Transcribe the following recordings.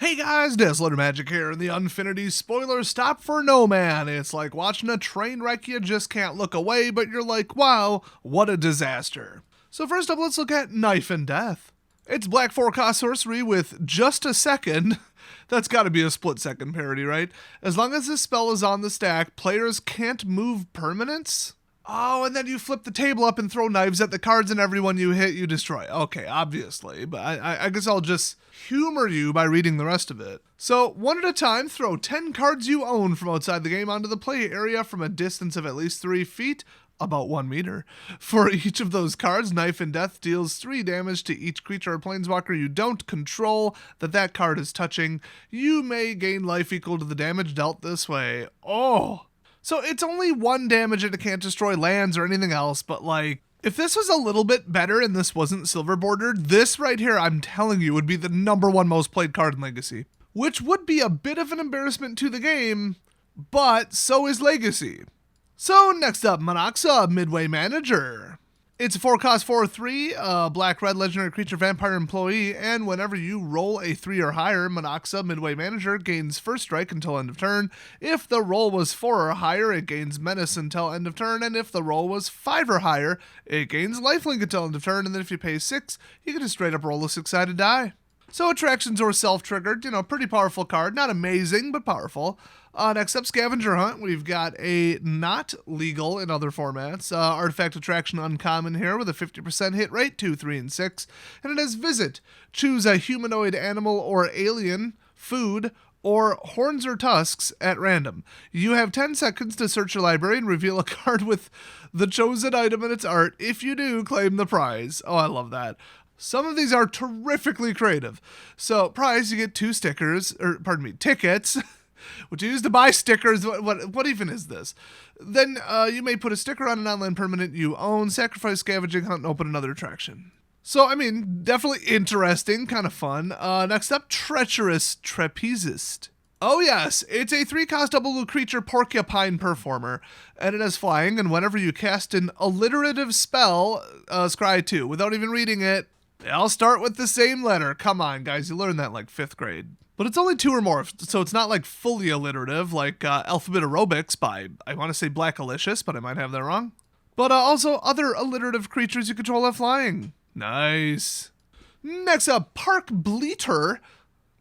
Hey guys, Desolator Magic here, and the Unfinity spoilers stop for no man. It's like watching a train wreck, you just can't look away, but you're like, wow, what a disaster. So first up, let's look at Knife and Death. It's black 4-cost sorcery with just a second. That's gotta be a split-second parody, right? As long as this spell is on the stack, players can't move permanents? Oh, and then you flip the table up and throw knives at the cards, and everyone you hit, you destroy. Okay, obviously, but I guess I'll just humor you by reading the rest of it. So, one at a time, throw 10 cards you own from outside the game onto the play area from a distance of at least 3 feet, about 1 meter. For each of those cards, Knife and Death deals 3 damage to each creature or planeswalker you don't control that card is touching. You may gain life equal to the damage dealt this way. Oh! So it's only 1 damage and it can't destroy lands or anything else, but like, if this was a little bit better and this wasn't silver bordered, this right here, I'm telling you, would be the #1 most played card in Legacy. Which would be a bit of an embarrassment to the game, but so is Legacy. So next up, Monoxa, Midway Manager. It's a 4-cost 4/3, black-red legendary creature vampire employee, and whenever you roll a 3 or higher, Monoxa Midway Manager gains first strike until end of turn. If the roll was 4 or higher, it gains menace until end of turn, and if the roll was 5 or higher, it gains lifelink until end of turn, and then if you pay 6, you can just straight up roll a 6-sided die. So attractions are self-triggered, pretty powerful card. Not amazing, but powerful. Next up, Scavenger Hunt. We've got a not legal in other formats. Artifact Attraction Uncommon here with a 50% hit rate, 2, 3, and 6. And it has Visit. Choose a humanoid animal or alien, food, or horns or tusks at random. You have 10 seconds to search your library and reveal a card with the chosen item in its art. If you do, claim the prize. Oh, I love that. Some of these are terrifically creative. So, prize, you get 2 tickets, which you use to buy stickers. What even is this? Then you may put a sticker on an online permanent you own, sacrifice Scavenging Hunt, and open another attraction. So, I mean, definitely interesting, kind of fun. Next up, Treacherous Trapezist. Oh yes, it's a 3-cost double blue creature porcupine performer, and it has flying, and whenever you cast an alliterative spell, scry 2, without even reading it, they all start with the same letter. Come on, guys, you learned that in like 5th grade. But it's only 2 or more, so it's not like fully alliterative, like Alphabet Aerobics by, I want to say Black Alicious, but I might have that wrong. But also other alliterative creatures you control have flying. Nice. Next up, Park Bleater.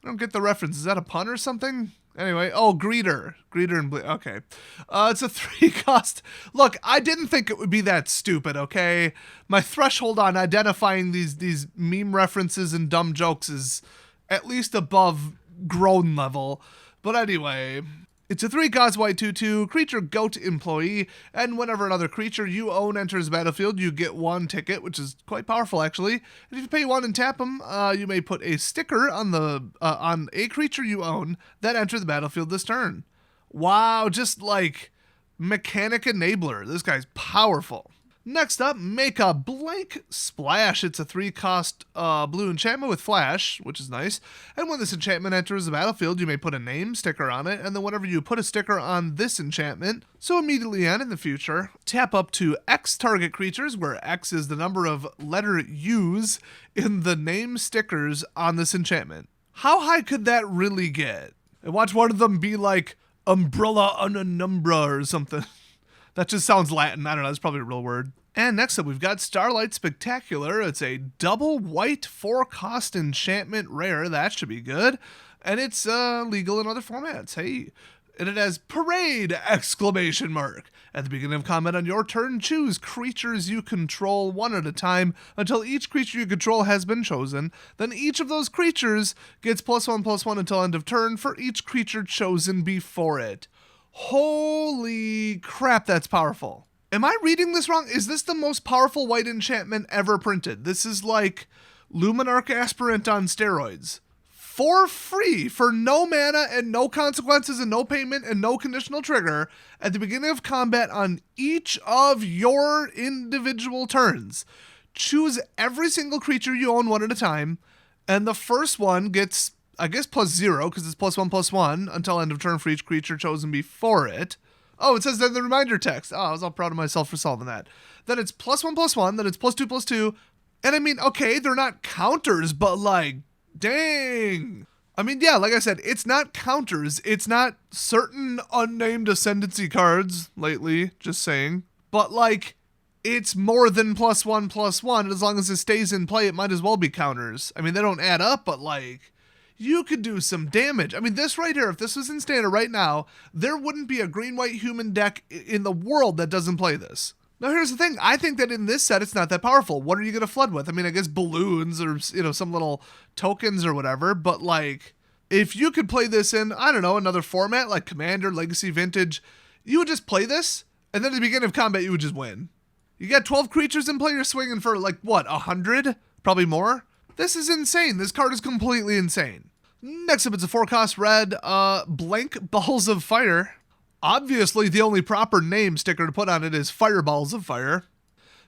I don't get the reference. Is that a pun or something? Anyway, Greeter. Greeter and okay. It's a 3-cost. Look, I didn't think it would be that stupid, okay? My threshold on identifying these meme references and dumb jokes is at least above grown level. But anyway, it's a 3-cost white 2/2 creature goat employee, and whenever another creature you own enters the battlefield, you get 1 ticket, which is quite powerful actually. And if you pay 1 and tap them, you may put a sticker on on a creature you own that enters the battlefield this turn. Wow, just like mechanic enabler. This guy's powerful. Next up, make a blank splash. It's a 3-cost blue enchantment with flash, which is nice. And when this enchantment enters the battlefield, you may put a name sticker on it. And then whenever you put a sticker on this enchantment, so immediately and in the future, tap up to X target creatures, where X is the number of letter U's in the name stickers on this enchantment. How high could that really get? And watch one of them be like umbrella unumbra or something. That just sounds Latin. I don't know. That's probably a real word. And next up, we've got Starlight Spectacular. It's a double white 4-cost enchantment rare. That should be good. And it's legal in other formats. Hey. And it has Parade! Exclamation mark. At the beginning of combat on your turn, choose creatures you control 1 at a time until each creature you control has been chosen. Then each of those creatures gets +1/+1 until end of turn for each creature chosen before it. Holy crap, that's powerful. Am I reading this wrong? Is this the most powerful white enchantment ever printed? This is like Luminarch Aspirant on steroids. For free, for no mana and no consequences and no payment and no conditional trigger, at the beginning of combat on each of your individual turns. Choose every single creature you own 1 at a time, and the first one gets, I guess, +0, because it's +1/+1 until end of turn for each creature chosen before it. Oh, it says that in the reminder text. Oh, I was all proud of myself for solving that. Then it's +1/+1, then it's +2/+2. And I mean, okay, they're not counters, but like, dang. I mean, yeah, like I said, it's not counters. It's not certain unnamed ascendancy cards lately, just saying. But, like, it's more than +1/+1. As long as it stays in play, it might as well be counters. I mean, they don't add up, but, like, you could do some damage. I mean, this right here, if this was in standard right now, there wouldn't be a green-white human deck in the world that doesn't play this. Now, here's the thing. I think that in this set, it's not that powerful. What are you going to flood with? I mean, I guess balloons or, some little tokens or whatever. But, like, if you could play this in, I don't know, another format like Commander, Legacy, Vintage, you would just play this, and then at the beginning of combat, you would just win. You got 12 creatures in play, you're swinging for, like, what, 100? Probably more? This is insane. This card is completely insane. Next up, it's a 4-cost red, blank Balls of Fire. Obviously, the only proper name sticker to put on it is Fireballs of Fire.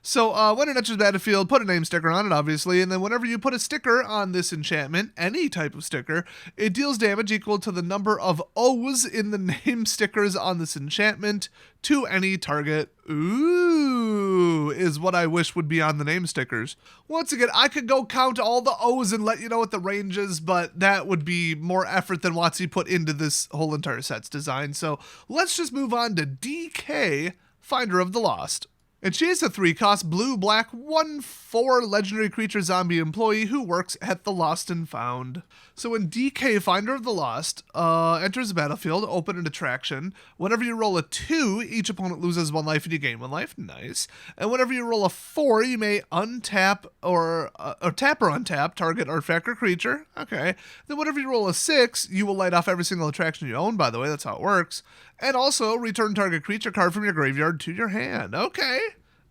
So when it enters the battlefield, put a name sticker on it, obviously, and then whenever you put a sticker on this enchantment, any type of sticker, it deals damage equal to the number of O's in the name stickers on this enchantment to any target. Ooh, is what I wish would be on the name stickers. Once again, I could go count all the O's and let you know what the range is, but that would be more effort than WotC put into this whole entire set's design. So let's just move on to DK, Finder of the Lost. And she is a 3-cost blue-black 1/4 legendary creature zombie employee who works at the Lost and Found. So when DK Finder of the Lost enters the battlefield, open an attraction. Whenever you roll a 2, each opponent loses 1 life and you gain 1 life. Nice. And whenever you roll a 4, you may untap or tap or untap target artifact or creature. Okay. Then whenever you roll a 6, you will light off every single attraction you own, by the way. That's how it works. And also return target creature card from your graveyard to your hand. Okay.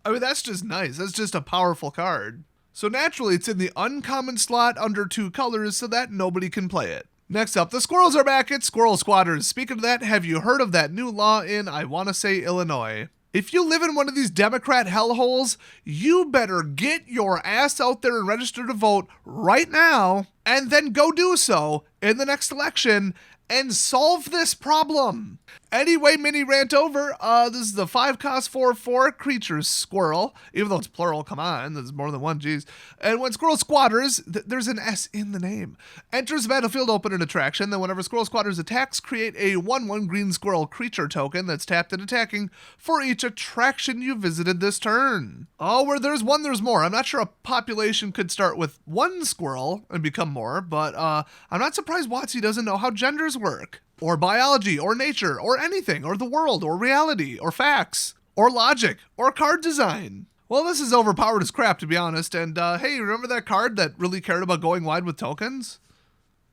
I mean, that's just nice. That's just a powerful card. So naturally, it's in the uncommon slot under 2 colors so that nobody can play it. Next up, the squirrels are back. It's Squirrel Squatters. Speaking of that, have you heard of that new law in, I want to say, Illinois? If you live in one of these Democrat hellholes, you better get your ass out there and register to vote right now, and then go do so in the next election and solve this problem. Anyway, mini rant over. This is the 5-cost 4/4 creature squirrel. Even though it's plural, come on, there's more than one, geez. And when Squirrel Squatters, there's an S in the name, enters the battlefield, open an attraction. Then whenever Squirrel Squatters attacks, create a 1/1 green squirrel creature token that's tapped and attacking for each attraction you visited this turn. Oh, where there's one, there's more. I'm not sure a population could start with 1 squirrel and become more, but I'm not surprised WotC doesn't know how genders work, or biology, or nature, or anything, or the world, or reality, or facts, or logic, or card design. Well, this is overpowered as crap, to be honest, and hey, remember that card that really cared about going wide with tokens?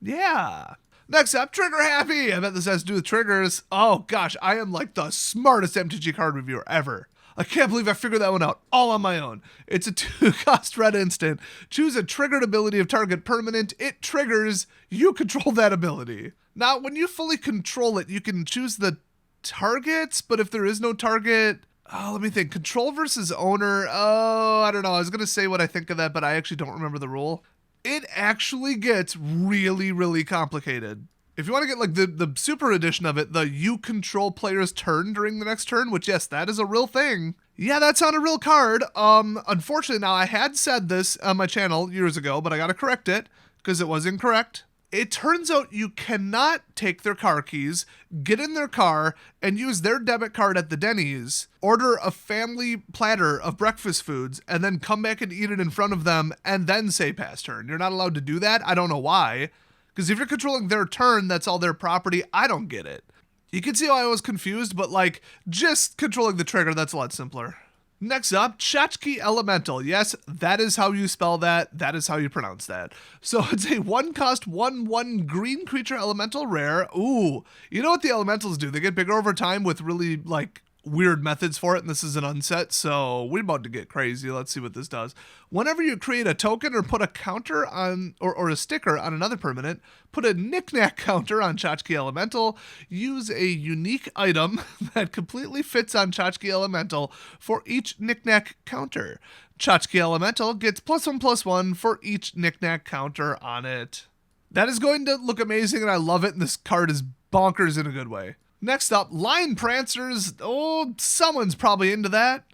Yeah. Next up, Trigger Happy! I bet this has to do with triggers. Oh gosh, I am like the smartest MTG card reviewer ever. I can't believe I figured that one out all on my own. It's a 2-cost red instant. Choose a triggered ability of target permanent. It triggers. You control that ability. Now, when you fully control it, you can choose the targets, but if there is no target... Oh, let me think. Control versus owner. Oh, I don't know. I was going to say what I think of that, but I actually don't remember the rule. It actually gets really, really complicated. If you want to get like the super edition of it, the you control player's turn during the next turn, which yes, that is a real thing. Yeah, that's on a real card. Unfortunately, now I had said this on my channel years ago, but I got to correct it because it was incorrect. It turns out you cannot take their car keys, get in their car, and use their debit card at the Denny's, order a family platter of breakfast foods, and then come back and eat it in front of them, and then say pass turn. You're not allowed to do that. I don't know why. Because if you're controlling their turn, that's all their property. I don't get it. You can see how I was confused, but like, just controlling the trigger, that's a lot simpler. Next up, Tchotchke Elemental. Yes, that is how you spell that. That is how you pronounce that. So it's a 1-cost 1/1 green creature elemental rare. Ooh, you know what the elementals do? They get bigger over time with really like weird methods for it, and this is an unset, so we're about to get crazy. Let's see what this does. Whenever you create a token or put a counter on, or a sticker on another permanent, put a knick-knack counter on Tchotchke Elemental, use a unique item that completely fits on Tchotchke Elemental for each knick-knack counter. Tchotchke Elemental gets +1/+1 for each knick-knack counter on it. That is going to look amazing, and I love it, and this card is bonkers in a good way. Next up, Line Prancers. Oh, someone's probably into that.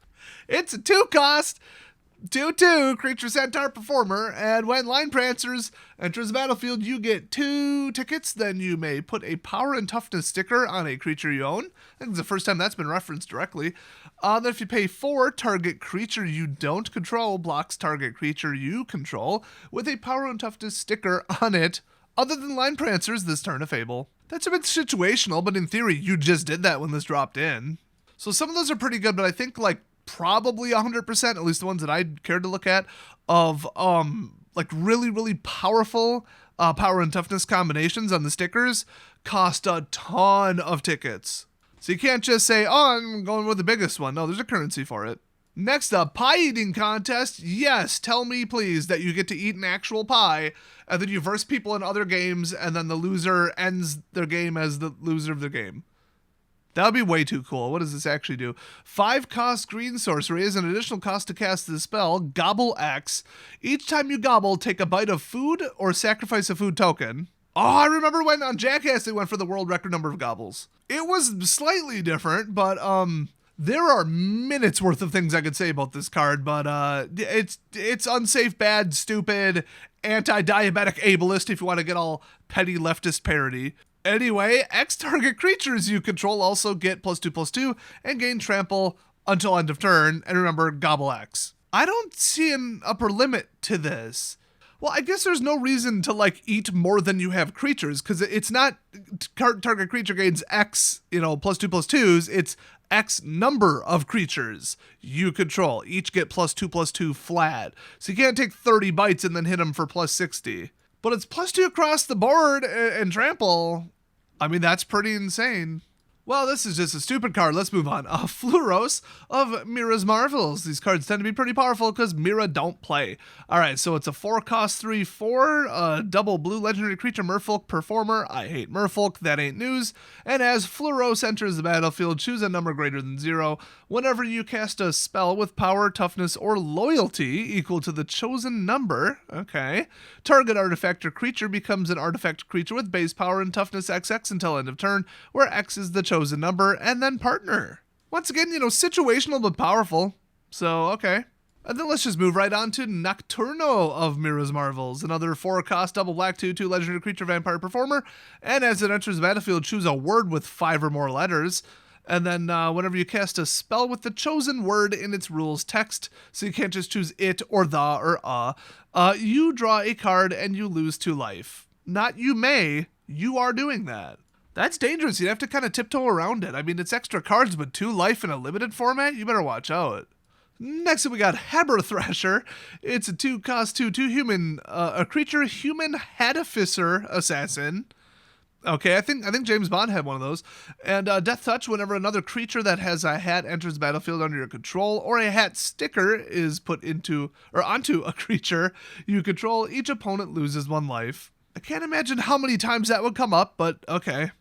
It's a 2-cost 2/2, creature centaur performer, and when Line Prancers enters the battlefield, you get 2 tickets. Then you may put a power and toughness sticker on a creature you own. I think it's the first time that's been referenced directly. Then if you pay 4, target creature you don't control blocks target creature you control with a power and toughness sticker on it, other than Line Prancers this turn of Fable. That's a bit situational, but in theory, you just did that when this dropped in. So some of those are pretty good, but I think like probably 100%, at least the ones that I cared to look at, of like really powerful power and toughness combinations on the stickers cost a ton of tickets. So you can't just say, oh, I'm going with the biggest one. No, there's a currency for it. Next up, pie eating contest. Yes, tell me please that you get to eat an actual pie, and then you verse people in other games, and then the loser ends their game as the loser of the game. That would be way too cool. What does this actually do? 5 cost green sorcery is an additional cost to cast the spell, Gobble X. Each time you gobble, take a bite of food or sacrifice a food token. Oh, I remember when on Jackass they went for the world record number of gobbles. It was slightly different, but there are minutes worth of things I could say about this card, but it's unsafe, bad, stupid, anti-diabetic ableist if you want to get all petty leftist parody. Anyway, X target creatures you control also get +2/+2 and gain trample until end of turn, and remember, Gobble X. I don't see an upper limit to this. Well, I guess there's no reason to like eat more than you have creatures, because it's not target creature gains X, +2/+2s, it's X number of creatures you control. Each get +2/+2 flat. So you can't take 30 bites and then hit them for +60. But it's +2 across the board and trample. I mean, that's pretty insane. Well, this is just a stupid card. Let's move on. Fluros of Mira's Marvels. These cards tend to be pretty powerful because Mira don't play. All right, so it's a 4 cost 3/4, double blue legendary creature Merfolk performer. I hate Merfolk, that ain't news. And as Fluros enters the battlefield, choose a number greater than 0. Whenever you cast a spell with power, toughness, or loyalty equal to the chosen number, okay, target artifact or creature becomes an artifact creature with base power and toughness XX until end of turn, where X is the chosen number, and then partner. Once again, situational but powerful. So, okay. And then let's just move right on to Nocturno of Mira's Marvels. Another 4 cost, double black, 2/2 legendary creature vampire performer. And as it enters the battlefield, choose a word with 5 or more letters. And then whenever you cast a spell with the chosen word in its rules text, so you can't just choose it or the or you draw a card and you lose 2 life. Not you may, you are doing that. That's dangerous. You'd have to kind of tiptoe around it. I mean, it's extra cards, but 2 life in a limited format? You better watch out. Next up, we got Haber Thrasher. It's a 2 cost 2/2 human, a creature human Hatificer assassin. Okay, I think James Bond had one of those. And Death Touch, whenever another creature that has a hat enters the battlefield under your control, or a hat sticker is put into or onto a creature you control, each opponent loses 1 life. I can't imagine how many times that would come up, but okay.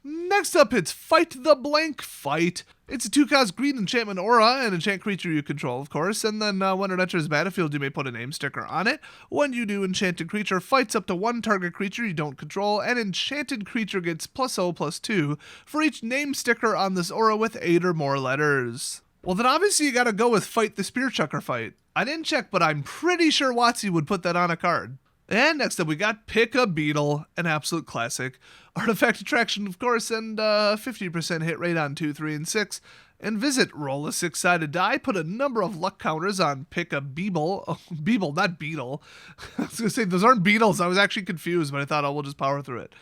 Next up, it's Fight the Blank Fight. It's a 2 cost green enchantment aura, an enchant creature you control, of course, and then when it enters the battlefield, you may put a name sticker on it. When you do, enchanted creature fights up to 1 target creature you don't control, and enchanted creature gets +0/+2 for each name sticker on this aura with 8 or more letters. Well, then obviously you gotta go with Fight the Spear Chucker Fight. I didn't check, but I'm pretty sure WotC would put that on a card. And next up, we got Pick a Beetle, an absolute classic. Artifact Attraction, of course, and 50% hit rate on 2, 3, and 6. And visit, roll a 6-sided die, put a number of luck counters on Pick a Beeble. Oh, Beeble, not Beetle. I was going to say, those aren't beetles. I was actually confused, but I thought, we'll just power through it.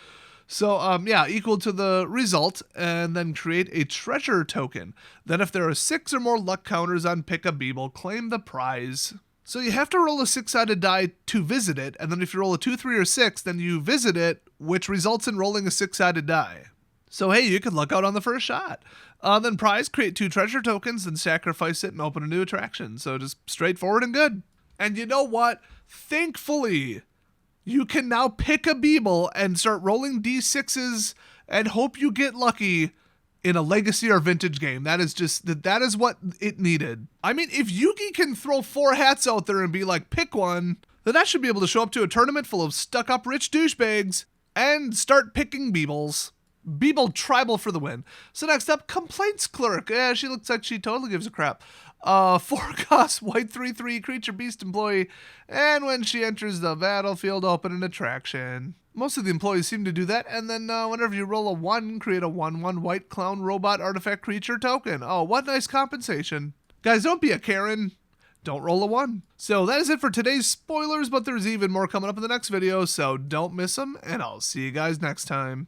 So, equal to the result, and then create a treasure token. Then if there are 6 or more luck counters on Pick a Beeble, claim the prize. So you have to roll a 6-sided die to visit it, and then if you roll a 2, 3, or 6, then you visit it, which results in rolling a 6-sided die. So hey, you could luck out on the first shot. Then prize, create 2 treasure tokens, then sacrifice it and open a new attraction. So just straightforward and good. And you know what? Thankfully, you can now pick a Beeble and start rolling D6s and hope you get lucky in a legacy or vintage game. That is what it needed. I mean, if Yugi can throw 4 hats out there and be like, pick one, then I should be able to show up to a tournament full of stuck-up rich douchebags and start picking Beebles. Beeble Tribal for the win. So next up, Complaints Clerk. Yeah, she looks like she totally gives a crap. 4-cost white 3/3 creature beast employee, and when she enters the battlefield, open an attraction. Most of the employees seem to do that, and then whenever you roll a 1, create a 1/1 white clown robot artifact creature token. Oh, what nice compensation. Guys, don't be a Karen. Don't roll a 1. So that is it for today's spoilers, but there's even more coming up in the next video, so don't miss them, and I'll see you guys next time.